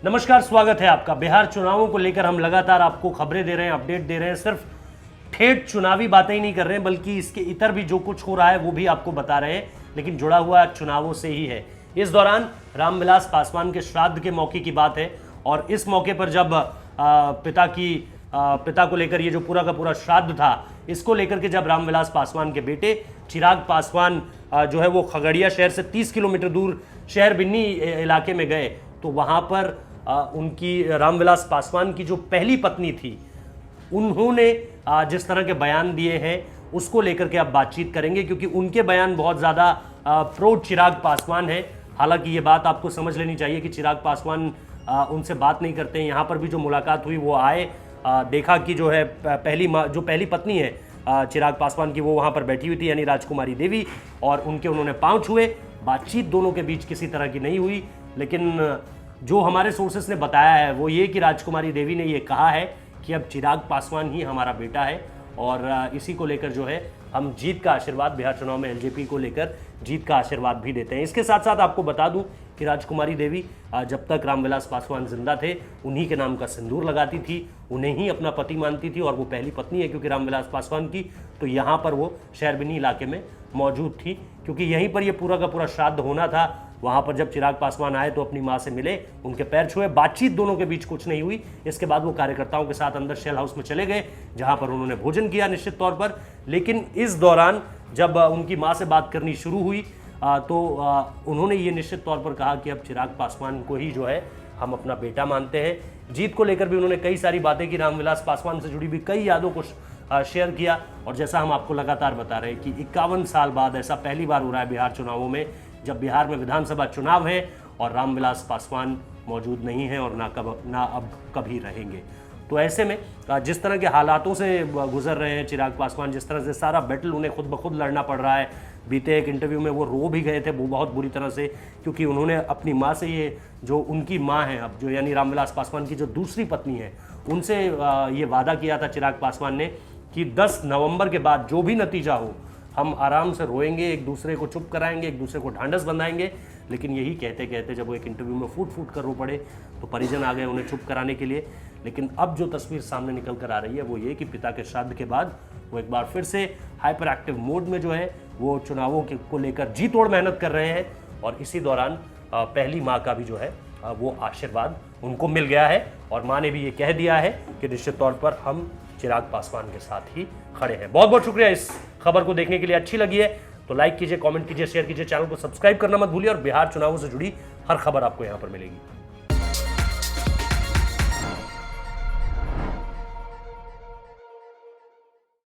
नमस्कार, स्वागत है आपका। बिहार चुनावों को लेकर हम लगातार आपको खबरें दे रहे हैं, अपडेट दे रहे हैं। सिर्फ ठेठ चुनावी बातें ही नहीं कर रहे हैं, बल्कि इसके इतर भी जो कुछ हो रहा है वो भी आपको बता रहे हैं, लेकिन जुड़ा हुआ चुनावों से ही है। इस दौरान रामविलास पासवान के श्राद्ध के मौके की बात है, और इस मौके पर जब पिता को लेकर ये जो पूरा का पूरा श्राद्ध था, इसको लेकर के जब रामविलास पासवान के बेटे चिराग पासवान जो है वो खगड़िया शहर से 30 किलोमीटर दूर शहर बिन्नी इलाके में गए, तो वहाँ पर उनकी रामविलास पासवान की जो पहली पत्नी थी, उन्होंने जिस तरह के बयान दिए हैं उसको लेकर के अब बातचीत करेंगे, क्योंकि उनके बयान बहुत ज़्यादा प्रो चिराग पासवान है। हालांकि ये बात आपको समझ लेनी चाहिए कि चिराग पासवान उनसे बात नहीं करते हैं। यहाँ पर भी जो मुलाकात हुई वो आए, देखा कि जो है पहली पत्नी है चिराग पासवान की, वो वहाँ पर बैठी हुई थी, यानी राजकुमारी देवी, और उन्होंने पाँव छुए। बातचीत दोनों के बीच किसी तरह की नहीं हुई, लेकिन जो हमारे सोर्सेस ने बताया है वो ये कि राजकुमारी देवी ने ये कहा है कि अब चिराग पासवान ही हमारा बेटा है, और इसी को लेकर जो है हम जीत का आशीर्वाद, बिहार चुनाव में एलजेपी को लेकर जीत का आशीर्वाद भी देते हैं। इसके साथ साथ आपको बता दूं कि राजकुमारी देवी जब तक रामविलास पासवान जिंदा थे उन्हीं के नाम का सिंदूर लगाती थी, उन्हें ही अपना पति मानती थी, और वो पहली पत्नी है क्योंकि रामविलास पासवान की, तो यहाँ पर वो शहरबिन्नी इलाके में मौजूद थी, क्योंकि यहीं पर ये पूरा का पूरा श्राद्ध होना था। वहाँ पर जब चिराग पासवान आए तो अपनी माँ से मिले, उनके पैर छुए, बातचीत दोनों के बीच कुछ नहीं हुई। इसके बाद वो कार्यकर्ताओं के साथ अंदर शेल हाउस में चले गए, जहाँ पर उन्होंने भोजन किया निश्चित तौर पर। लेकिन इस दौरान जब उनकी माँ से बात करनी शुरू हुई तो उन्होंने ये निश्चित तौर पर कहा कि अब चिराग पासवान को ही जो है हम अपना बेटा मानते हैं। जीत को लेकर भी उन्होंने कई सारी बातें की, रामविलास पासवान से जुड़ी भी कई यादों को शेयर किया। और जैसा हम आपको लगातार बता रहे हैं कि 51 साल बाद ऐसा पहली बार हो रहा है बिहार चुनावों में, जब बिहार में विधानसभा चुनाव है और रामविलास पासवान मौजूद नहीं है और ना अब कभी रहेंगे। तो ऐसे में जिस तरह के हालातों से गुजर रहे हैं चिराग पासवान, जिस तरह से सारा बैटल उन्हें खुद ब खुद लड़ना पड़ रहा है, बीते एक इंटरव्यू में वो रो भी गए थे वो बहुत बुरी तरह से, क्योंकि उन्होंने अपनी माँ से, ये जो उनकी माँ है अब, जो यानी रामविलास पासवान की जो दूसरी पत्नी है, उनसे ये वादा किया था चिराग पासवान ने कि 10 नवंबर के बाद जो भी नतीजा हो हम आराम से रोएंगे, एक दूसरे को चुप कराएंगे, एक दूसरे को ढांढस बंधाएंगे। लेकिन यही कहते कहते जब वो एक इंटरव्यू में फूट कर रो पड़े तो परिजन आ गए उन्हें चुप कराने के लिए। लेकिन अब जो तस्वीर सामने निकल कर आ रही है वो ये कि पिता के श्राद्ध के बाद वो एक बार फिर से हाइपर एक्टिव मोड में जो है वो चुनावों को लेकर जी तोड़ मेहनत कर रहे हैं, और इसी दौरान पहली माँ का भी जो है वो आशीर्वाद उनको मिल गया है, और माँ ने भी ये कह दिया है कि निश्चित तौर पर हम चिराग पासवान के साथ ही खड़े हैं। बहुत बहुत शुक्रिया इस खबर को देखने के लिए। अच्छी लगी है तो लाइक कीजिए, कमेंट कीजिए, शेयर कीजिए, चैनल को सब्सक्राइब करना मत भूलिए, और बिहार चुनावों से जुड़ी हर खबर आपको यहाँ पर मिलेगी।